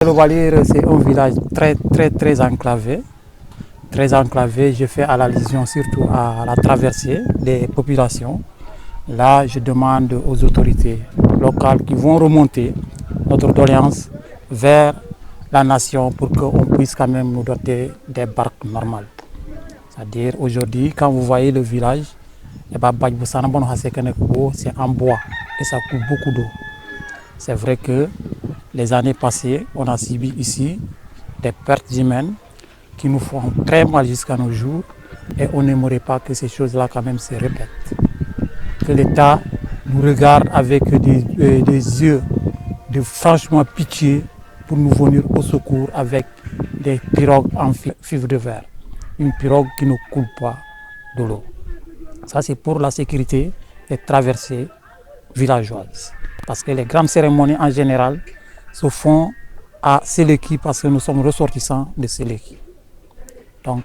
Le Walir, c'est un village très enclavé. Très enclavé, je fais allusion surtout à la traversée des populations. Là, je demande aux autorités locales qui vont remonter notre doléance vers la nation pour qu'on puisse quand même nous doter des barques normales. C'est-à-dire aujourd'hui, quand vous voyez le village, c'est en bois et ça coûte beaucoup d'eau. C'est vrai que les années passées, on a subi ici des pertes humaines qui nous font très mal jusqu'à nos jours et on n'aimerait pas que ces choses-là quand même se répètent. Que l'État nous regarde avec des yeux de franchement pitié pour nous venir au secours avec des pirogues en fibre de verre. Une pirogue qui ne coule pas de l'eau. Ça, c'est pour la sécurité des traversées villageoises. Parce que les grandes cérémonies en général se font à Séléki parce que nous sommes ressortissants de Séléki. Donc,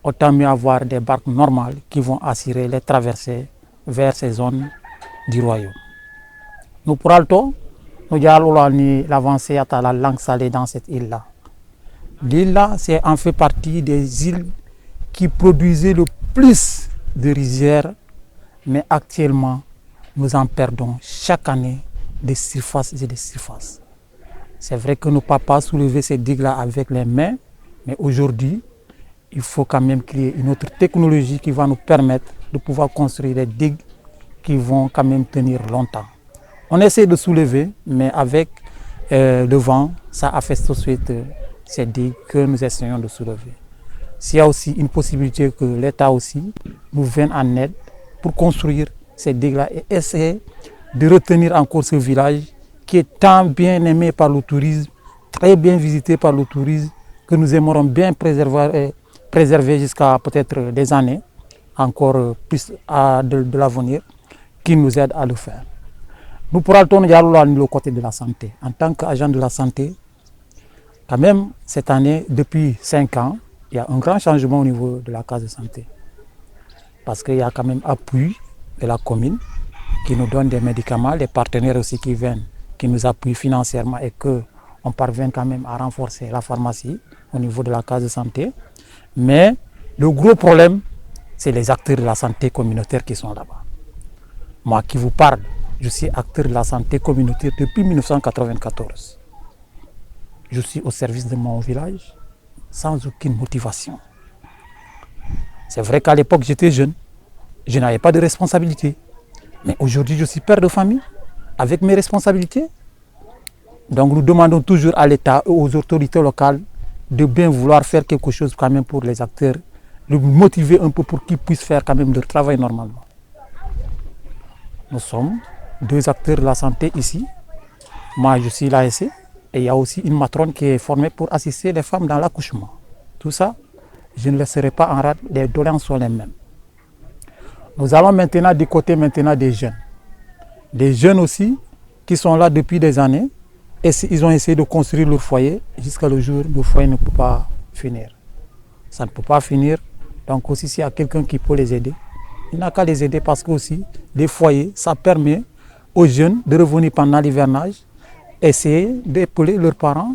autant mieux avoir des barques normales qui vont assurer les traversées vers ces zones du royaume. Nous pourrons nous allons l'avancée à la langue salée dans cette île-là. L'île-là, c'est en fait partie des îles qui produisaient le plus de rizières, mais actuellement, nous en perdons chaque année des surfaces et des surfaces. C'est vrai que nous ne pouvons pas soulever ces digues-là avec les mains, mais aujourd'hui, il faut quand même créer une autre technologie qui va nous permettre de pouvoir construire des digues qui vont quand même tenir longtemps. On essaie de soulever, mais avec le vent, ça affaisse tout de suite ces digues que nous essayons de soulever. S'il y a aussi une possibilité que l'État aussi nous vienne en aide pour construire ces digues-là et essayer de retenir encore ce village qui est tant bien aimé par le tourisme, très bien visité par le tourisme, que nous aimerons bien préserver jusqu'à peut-être des années, encore plus de l'avenir, qui nous aide à le faire. Nous pourrons tourner le côté de la santé. En tant qu'agent de la santé, quand même, cette année, depuis 5 ans, il y a un grand changement au niveau de la case de santé. Parce qu'il y a quand même appui de la commune qui nous donne des médicaments, les partenaires aussi qui viennent, qui nous appuient financièrement et qu'on parvient quand même à renforcer la pharmacie au niveau de la case de santé. Mais le gros problème, c'est les acteurs de la santé communautaire qui sont là-bas. Moi qui vous parle, je suis acteur de la santé communautaire depuis 1994. Je suis au service de mon village sans aucune motivation. C'est vrai qu'à l'époque, j'étais jeune, je n'avais pas de responsabilité. Mais aujourd'hui, je suis père de famille avec mes responsabilités. Donc nous demandons toujours à l'État et aux autorités locales de bien vouloir faire quelque chose quand même pour les acteurs, de motiver un peu pour qu'ils puissent faire quand même leur travail normalement. Nous sommes 2 acteurs de la santé ici. Moi, je suis l'ASC et il y a aussi une matrone qui est formée pour assister les femmes dans l'accouchement. Tout ça, je ne laisserai pas en rade, les doléances sont les mêmes. Nous allons maintenant du côté des jeunes. Des jeunes aussi qui sont là depuis des années et ils ont essayé de construire leur foyer jusqu'à le jour où le foyer ne peut pas finir. Ça ne peut pas finir, donc aussi s'il y a quelqu'un qui peut les aider, il n'a qu'à les aider parce que aussi les foyers, ça permet aux jeunes de revenir pendant l'hivernage, essayer d'épauler leurs parents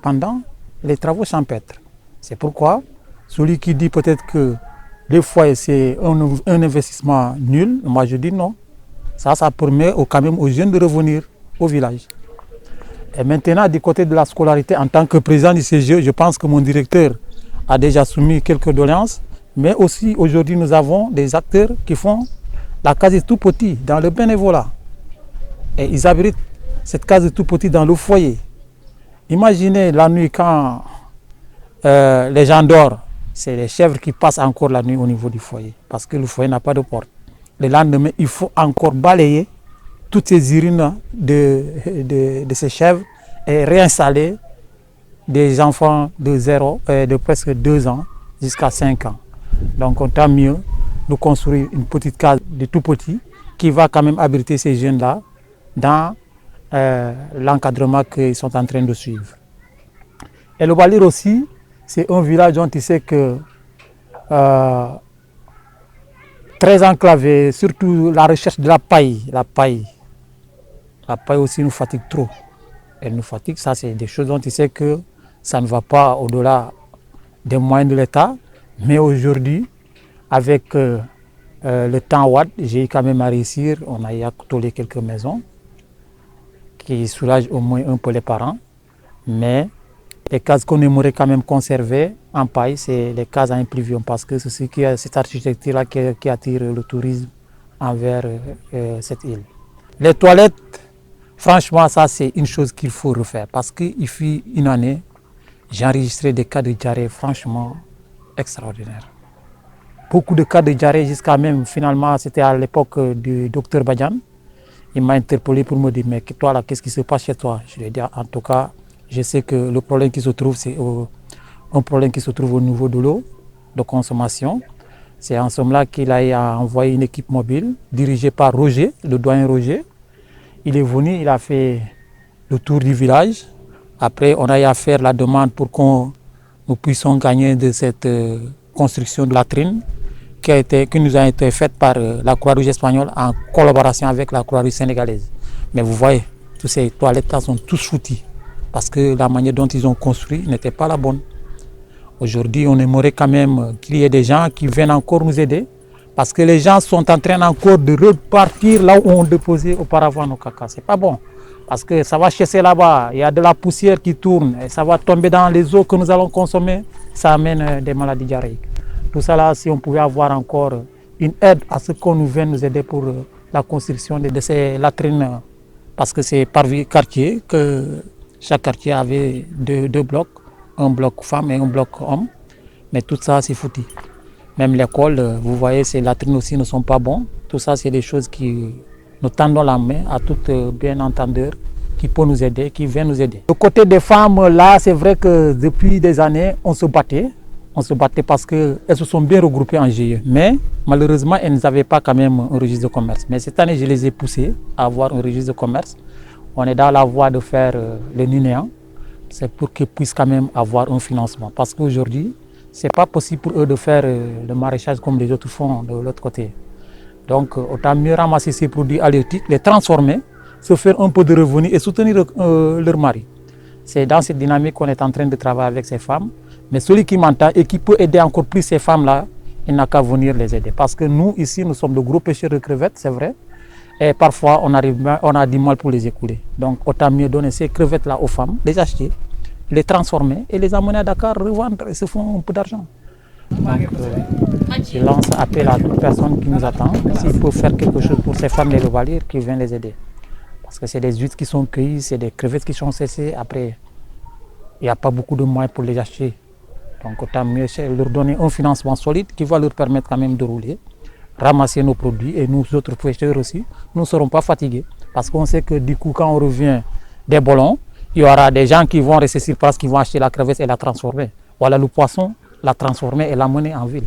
pendant les travaux champêtres. C'est pourquoi celui qui dit peut-être que les foyers c'est un investissement nul, moi je dis non. Ça permet quand même aux jeunes de revenir au village. Et maintenant, du côté de la scolarité, en tant que président du CGE, je pense que mon directeur a déjà soumis quelques doléances, mais aussi aujourd'hui nous avons des acteurs qui font la case de tout petit dans le bénévolat. Et ils abritent cette case de tout petit dans le foyer. Imaginez la nuit quand les gens dorment, c'est les chèvres qui passent encore la nuit au niveau du foyer, parce que le foyer n'a pas de porte. Le lendemain, il faut encore balayer toutes ces urines de ces chèvres et réinstaller des enfants de presque 2 ans jusqu'à 5 ans. Donc, tant mieux de construire une petite case de tout petit qui va quand même abriter ces jeunes-là dans l'encadrement qu'ils sont en train de suivre. Et le Walir aussi, c'est un village dont tu sais que très enclavé, surtout la recherche de la paille. La paille aussi nous fatigue trop. elle nous fatigue. Ça, c'est des choses dont tu sais que ça ne va pas au-delà des moyens de l'État. Mais aujourd'hui, avec le temps Watt, j'ai quand même à réussir. On a accolé quelques maisons qui soulagent au moins un peu les parents. Mais les cases qu'on aimerait quand même conserver en paille, c'est les cases en impluvium parce que c'est cette architecture-là qui attire le tourisme envers cette île. Les toilettes, franchement, ça c'est une chose qu'il faut refaire parce qu'il fut une année, j'ai enregistré des cas de diarrhée franchement extraordinaires. Beaucoup de cas de diarrhée jusqu'à même, finalement, c'était à l'époque du docteur Badian. Il m'a interpellé pour me dire, mais toi là, qu'est-ce qui se passe chez toi? Je lui ai dit, en tout cas, je sais que le problème qui se trouve, c'est un problème qui se trouve au niveau de l'eau de consommation. C'est en somme-là qu'il a envoyé une équipe mobile dirigée par Roger, le doyen Roger. Il est venu, il a fait le tour du village. Après, on a eu à faire la demande pour que nous puissions gagner de cette construction de latrine qui nous a été faite par la Croix-Rouge espagnole en collaboration avec la Croix-Rouge sénégalaise. Mais vous voyez, toutes ces toilettes-là sont tous foutues parce que la manière dont ils ont construit n'était pas la bonne. Aujourd'hui, on aimerait quand même qu'il y ait des gens qui viennent encore nous aider parce que les gens sont en train encore de repartir là où on déposait auparavant nos caca. C'est pas bon parce que ça va chasser là-bas, il y a de la poussière qui tourne et ça va tomber dans les eaux que nous allons consommer, ça amène des maladies diarrhéiques. Tout ça là, si on pouvait avoir encore une aide à ce qu'on nous vienne nous aider pour la construction de ces latrines, parce que c'est par quartier que chaque quartier avait deux blocs, un bloc femme et un bloc homme, mais tout ça c'est foutu. Même l'école, vous voyez, ces latrines aussi ne sont pas bons. Tout ça, c'est des choses qui nous tendons la main à tout bien entendeur qui peut nous aider, qui vient nous aider. Du côté des femmes, là, c'est vrai que depuis des années, on se battait. On se battait parce qu'elles se sont bien regroupées en GIE. Mais malheureusement, elles n'avaient pas quand même un registre de commerce. Mais cette année, je les ai poussées à avoir un registre de commerce. On est dans la voie de faire le NUNEA. C'est pour qu'ils puissent quand même avoir un financement. Parce qu'aujourd'hui, ce n'est pas possible pour eux de faire le maraîchage comme les autres font de l'autre côté. Donc, autant mieux ramasser ces produits halieutiques, les transformer, se faire un peu de revenus et soutenir leur mari. C'est dans cette dynamique qu'on est en train de travailler avec ces femmes. Mais celui qui m'entend et qui peut aider encore plus ces femmes-là, il n'a qu'à venir les aider. Parce que nous, ici, nous sommes de gros pêcheurs de crevettes, c'est vrai. Et parfois, on a du mal pour les écouler. Donc, autant mieux donner ces crevettes-là aux femmes, les acheter, les transformer et les amener à Dakar, revendre et se font un peu d'argent. Donc, je lance appel à toute personne qui nous attend. S'il faut faire quelque chose pour ces femmes, les revalir, qui viennent les aider. Parce que c'est des huîtres qui sont cueillies, c'est des crevettes qui sont cessées. Après, il n'y a pas beaucoup de moyens pour les acheter. Donc, autant mieux leur donner un financement solide qui va leur permettre quand même de rouler, ramasser nos produits et nous autres pêcheurs aussi, nous ne serons pas fatigués. Parce qu'on sait que du coup, quand on revient des ballons, il y aura des gens qui vont rester sur place, qui vont acheter la crevette et la transformer. Voilà le poisson, la transformer et l'amener en ville.